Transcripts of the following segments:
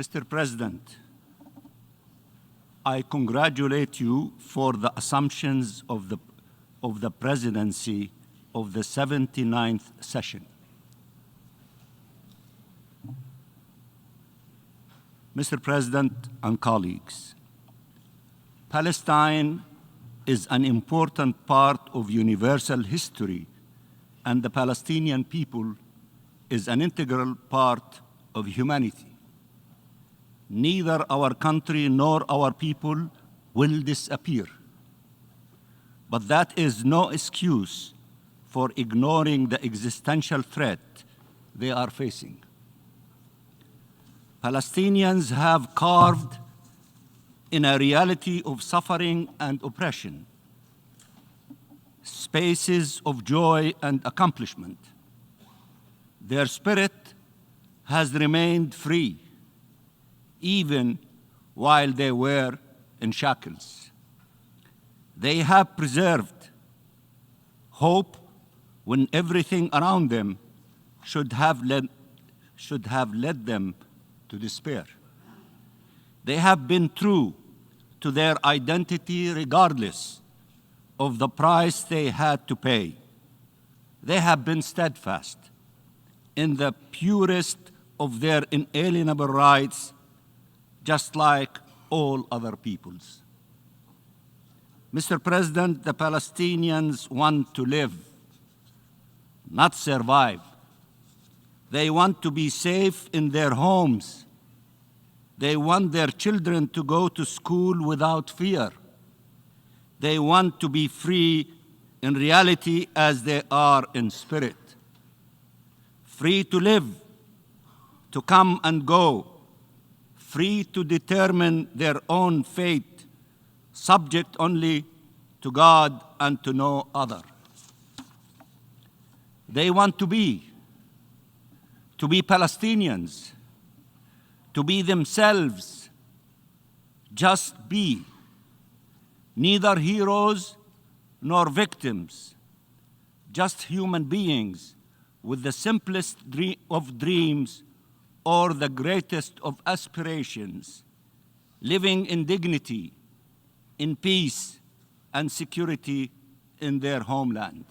Mr. President, I congratulate you for the assumptions of the presidency of the 79th session. Mr. President and colleagues, Palestine is an important part of universal history, and the Palestinian people is an integral part of humanity. Neither our country nor our people will disappear. But that is no excuse for ignoring the existential threat they are facing. Palestinians have carved in a reality of suffering and oppression, spaces of joy and accomplishment. Their spirit has remained free, even while they were in shackles. They have preserved hope when everything around them should have led them to despair. They have been true to their identity regardless of the price they had to pay. They have been steadfast in the purest of their inalienable rights, just like all other peoples. Mr. President, the Palestinians want to live, not survive. They want to be safe in their homes. They want their children to go to school without fear. They want to be free in reality as they are in spirit. Free to live, to come and go, free to determine their own fate, subject only to God and to no other. They want to be Palestinians, to be themselves, just be, neither heroes nor victims, just human beings with the simplest of dreams or the greatest of aspirations, living in dignity, in peace and security in their homeland.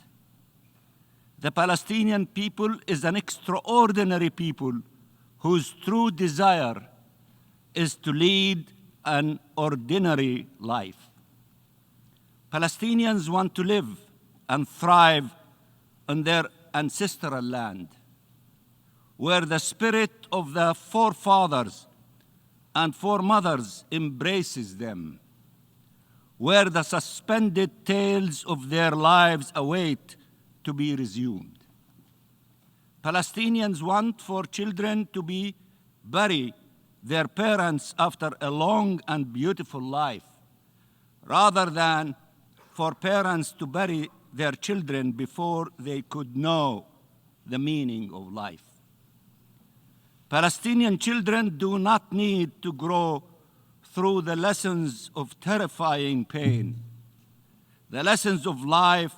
The Palestinian people is an extraordinary people whose true desire is to lead an ordinary life. Palestinians want to live and thrive on their ancestral land, where the spirit of the forefathers and foremothers embraces them, where the suspended tales of their lives await to be resumed. Palestinians want for children to bury their parents after a long and beautiful life, rather than for parents to bury their children before they could know the meaning of life. Palestinian children do not need to grow through the lessons of terrifying pain. The lessons of life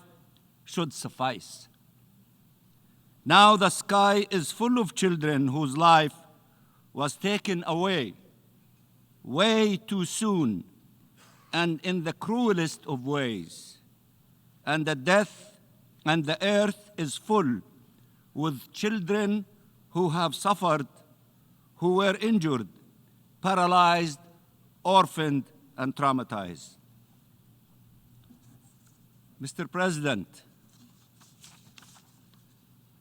should suffice. Now the sky is full of children whose life was taken away way too soon and in the cruelest of ways. And the earth is full with children who have suffered, who were injured, paralyzed, orphaned, and traumatized. Mr. President,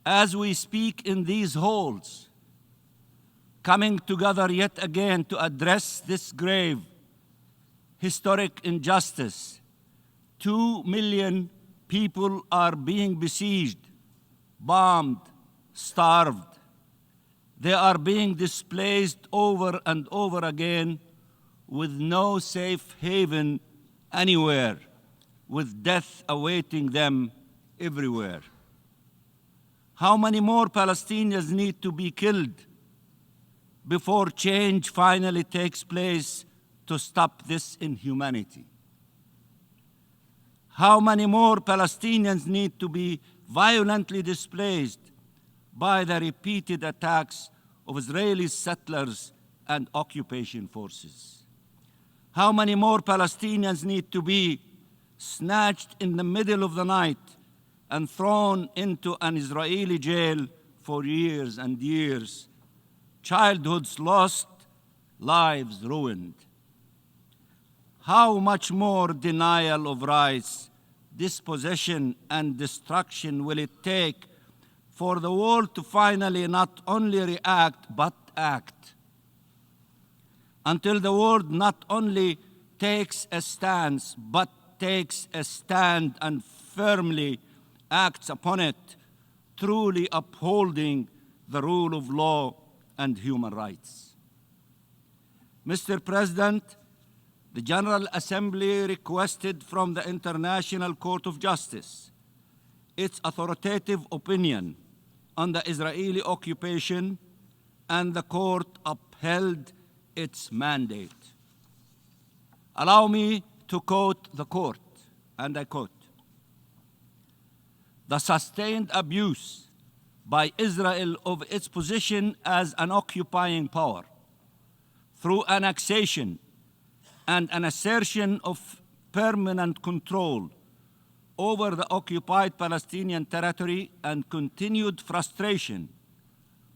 as we speak in these halls, coming together yet again to address this grave, historic injustice, 2 million people are being besieged, bombed, starved. They are being displaced over and over again with no safe haven anywhere, with death awaiting them everywhere. How many more Palestinians need to be killed before change finally takes place to stop this inhumanity? How many more Palestinians need to be violently displaced by the repeated attacks of Israeli settlers and occupation forces. How many more Palestinians need to be snatched in the middle of the night and thrown into an Israeli jail for years and years? Childhoods lost, lives ruined. How much more denial of rights, dispossession, and destruction will it take for the world to finally not only react but act? Until the world not only takes a stance but takes a stand and firmly acts upon it, truly upholding the rule of law and human rights. Mr. President, the General Assembly requested from the International Court of Justice its authoritative opinion on the Israeli occupation, and the court upheld its mandate. Allow me to quote the court, and I quote, "The sustained abuse by Israel of its position as an occupying power through annexation and an assertion of permanent control over the occupied Palestinian territory and continued frustration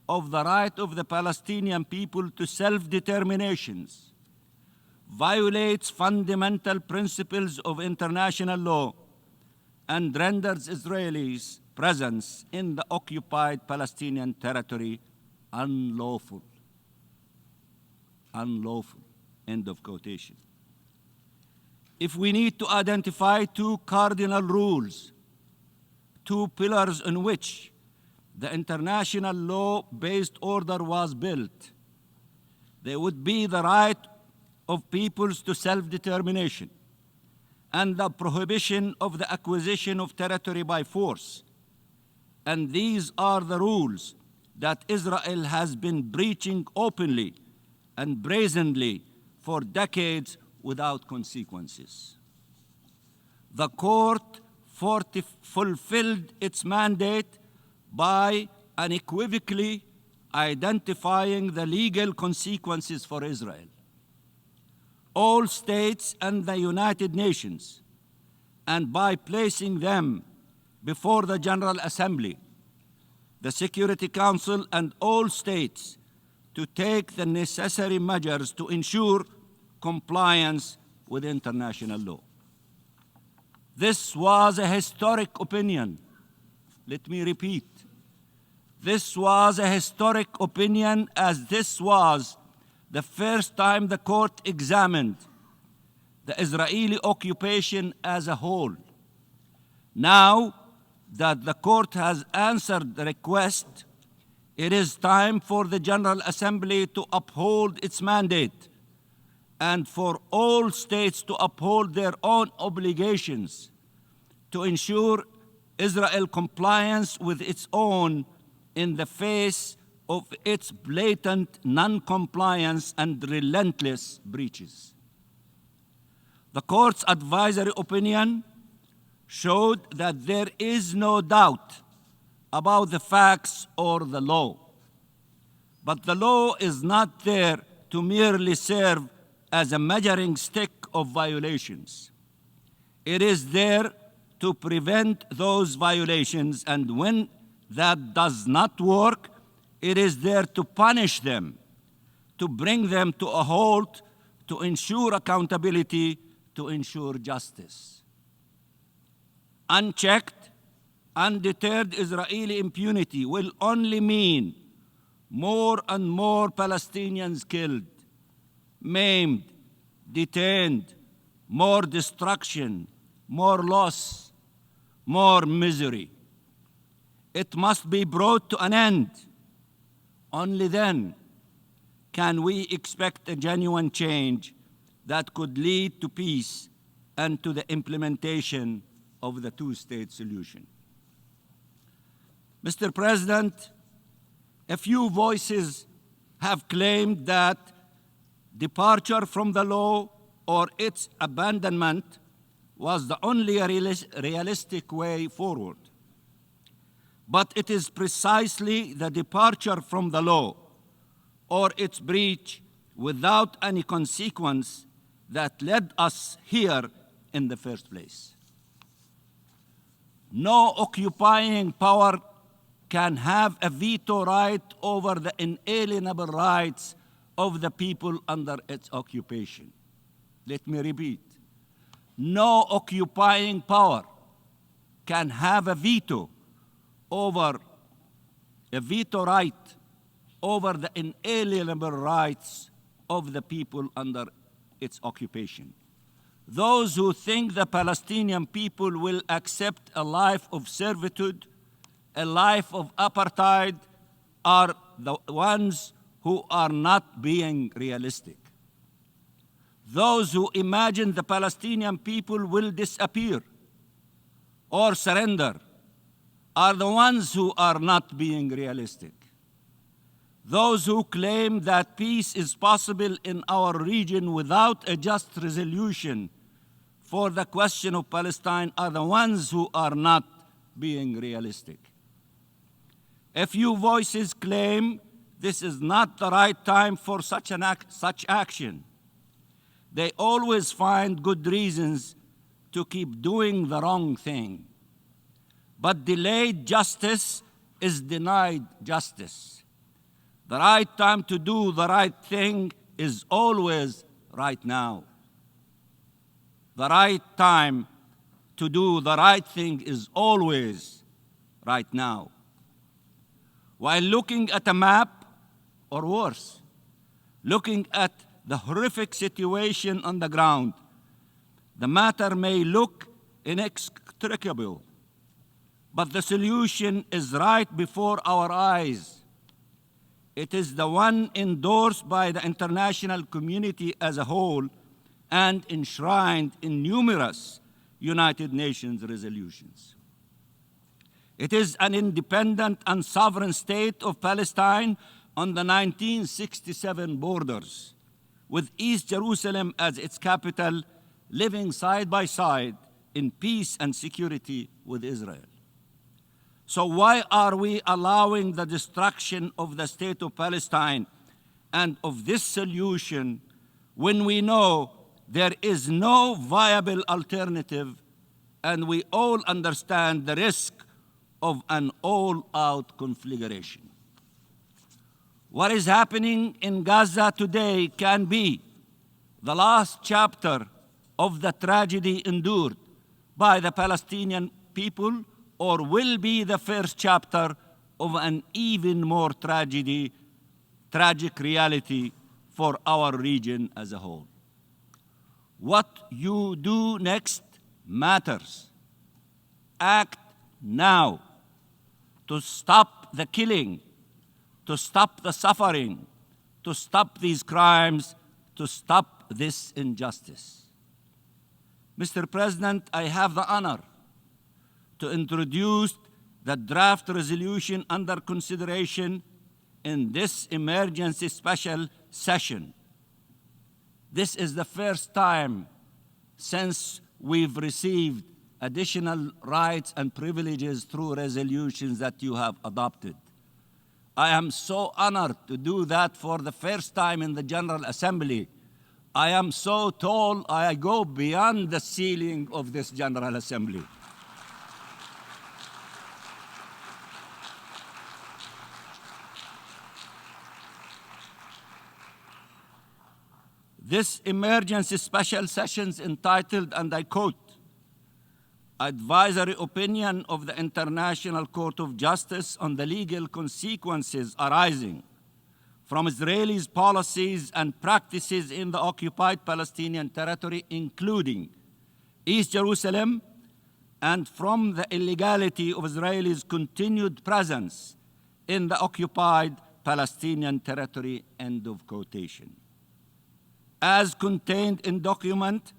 of the right of the Palestinian people to self-determination violates fundamental principles of international law and renders Israelis' presence in the occupied Palestinian territory unlawful." Unlawful. End of quotation. If we need to identify two cardinal rules, two pillars on which the international law-based order was built, they would be the right of peoples to self-determination and the prohibition of the acquisition of territory by force. And these are the rules that Israel has been breaching openly and brazenly for decades without consequences. The court fulfilled its mandate by unequivocally identifying the legal consequences for Israel. All states and the United Nations, and by placing them before the General Assembly, the Security Council, and all states to take the necessary measures to ensure compliance with international law. This was a historic opinion. Let me repeat. This was a historic opinion, as this was the first time the court examined the Israeli occupation as a whole. Now that the court has answered the request, it is time for the General Assembly to uphold its mandate and for all states to uphold their own obligations to ensure Israel compliance with its own in the face of its blatant non-compliance and relentless breaches. The court's advisory opinion showed that there is no doubt about the facts or the law. But the law is not there to merely serve as a measuring stick of violations. It is there to prevent those violations, and when that does not work, it is there to punish them, to bring them to a halt, to ensure accountability, to ensure justice. Unchecked, undeterred Israeli impunity will only mean more and more Palestinians killed, maimed, detained, more destruction, more loss, more misery. It must be brought to an end. Only then can we expect a genuine change that could lead to peace and to the implementation of the two-state solution. Mr. President, a few voices have claimed that departure from the law or its abandonment was the only realistic way forward. But it is precisely the departure from the law or its breach without any consequence that led us here in the first place. No occupying power can have a veto right over the inalienable rights of the people under its occupation. Let me repeat. No occupying power can have a veto right over the inalienable rights of the people under its occupation. Those who think the Palestinian people will accept a life of servitude, a life of apartheid, are the ones who are not being realistic. Those who imagine the Palestinian people will disappear or surrender are the ones who are not being realistic. Those who claim that peace is possible in our region without a just resolution for the question of Palestine are the ones who are not being realistic. A few voices claim this is not the right time for such action. They always find good reasons to keep doing the wrong thing. But delayed justice is denied justice. The right time to do the right thing is always right now. The right time to do the right thing is always right now. While looking at a map, or worse, looking at the horrific situation on the ground, the matter may look inextricable, but the solution is right before our eyes. It is the one endorsed by the international community as a whole and enshrined in numerous United Nations resolutions. It is an independent and sovereign state of Palestine on the 1967 borders, with East Jerusalem as its capital, living side by side in peace and security with Israel. So why are we allowing the destruction of the state of Palestine and of this solution when we know there is no viable alternative and we all understand the risk of an all-out conflagration? What is happening in Gaza today can be the last chapter of the tragedy endured by the Palestinian people, or will be the first chapter of an even more tragic reality for our region as a whole. What you do next matters. Act now to stop the killing, to stop the suffering, to stop these crimes, to stop this injustice. Mr. President, I have the honor to introduce the draft resolution under consideration in this emergency special session. This is the first time since we've received additional rights and privileges through resolutions that you have adopted. I am so honored to do that for the first time in the General Assembly. I am so tall, I go beyond the ceiling of this General Assembly. This emergency special session is entitled, and I quote, "Advisory opinion of the International Court of Justice on the legal consequences arising from Israelis' policies and practices in the occupied Palestinian territory, including East Jerusalem, and from the illegality of Israelis' continued presence in the occupied Palestinian territory," end of quotation. As contained in document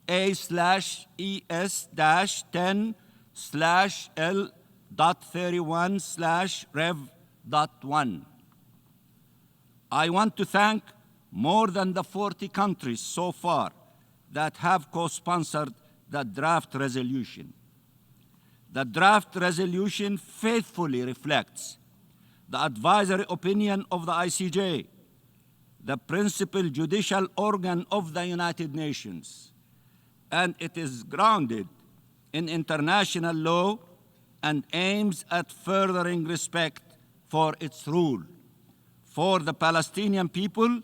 A/10/L.31/Rev.1. I want to thank more than the 40 countries so far that have co-sponsored the draft resolution. The draft resolution faithfully reflects the advisory opinion of the ICJ, the principal judicial organ of the United Nations, and it is grounded in international law and aims at furthering respect for its rule, for the Palestinian people,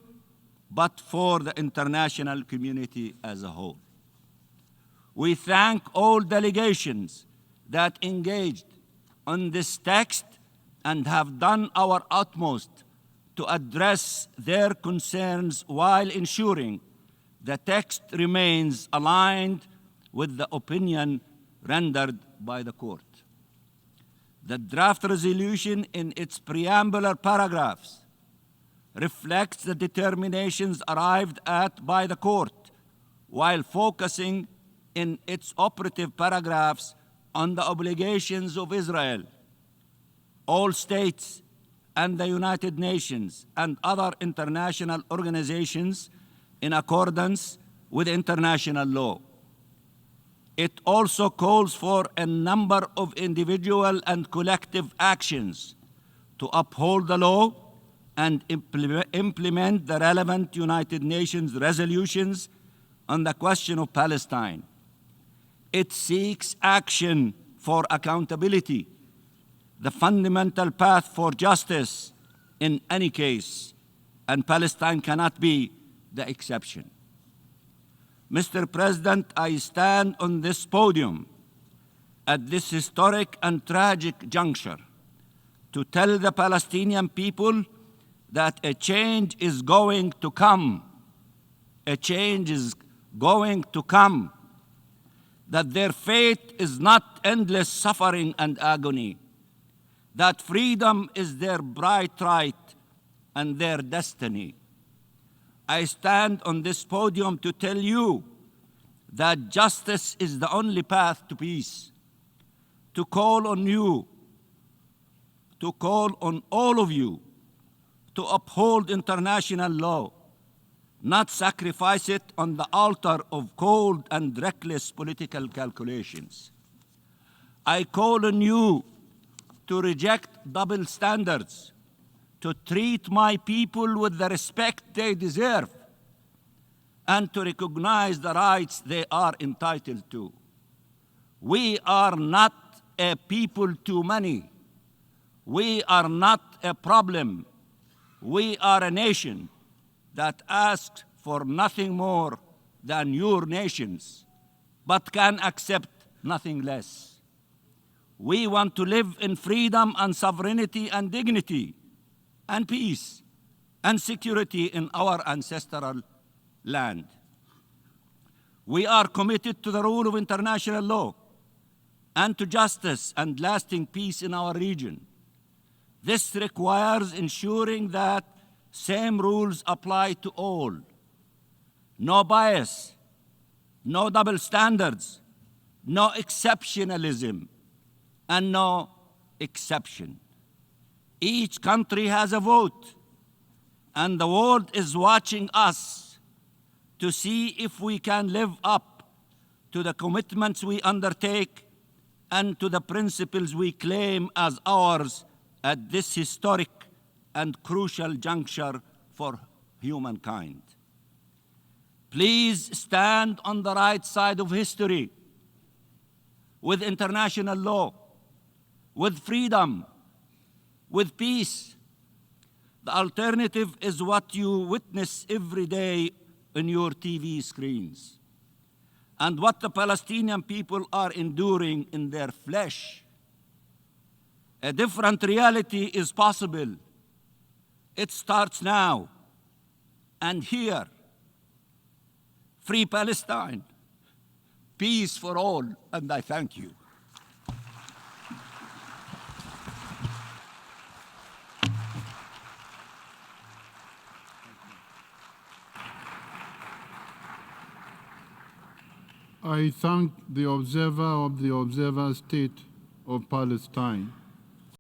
but for the international community as a whole. We thank all delegations that engaged on this text and have done our utmost to address their concerns while ensuring the text remains aligned with the opinion rendered by the court. The draft resolution in its preambular paragraphs reflects the determinations arrived at by the court, while focusing in its operative paragraphs on the obligations of Israel, all states, and the United Nations and other international organizations in accordance with international law. It also calls for a number of individual and collective actions to uphold the law and implement the relevant United Nations resolutions on the question of Palestine. It seeks action for accountability, the fundamental path for justice in any case, and Palestine cannot be the exception. Mr. President, I stand on this podium at this historic and tragic juncture to tell the Palestinian people that a change is going to come. A change is going to come. That their fate is not endless suffering and agony. That freedom is their bright right and their destiny. I stand on this podium to tell you that justice is the only path to peace, to call on you, to call on all of you to uphold international law, not sacrifice it on the altar of cold and reckless political calculations. I call on you to reject double standards, to treat my people with the respect they deserve, and to recognize the rights they are entitled to. We are not a people too many. We are not a problem. We are a nation that asks for nothing more than your nations, but can accept nothing less. We want to live in freedom and sovereignty and dignity and peace and security in our ancestral land. We are committed to the rule of international law and to justice and lasting peace in our region. This requires ensuring that same rules apply to all. No bias, no double standards, no exceptionalism, and no exception. Each country has a vote, and the world is watching us to see if we can live up to the commitments we undertake and to the principles we claim as ours at this historic and crucial juncture for humankind. Please stand on the right side of history, with international law, with freedom, with peace. The alternative is what you witness every day on your TV screens, and what the Palestinian people are enduring in their flesh. A different reality is possible. It starts now and here. Free Palestine, peace for all, and I thank you. I thank the observer of the observer state of Palestine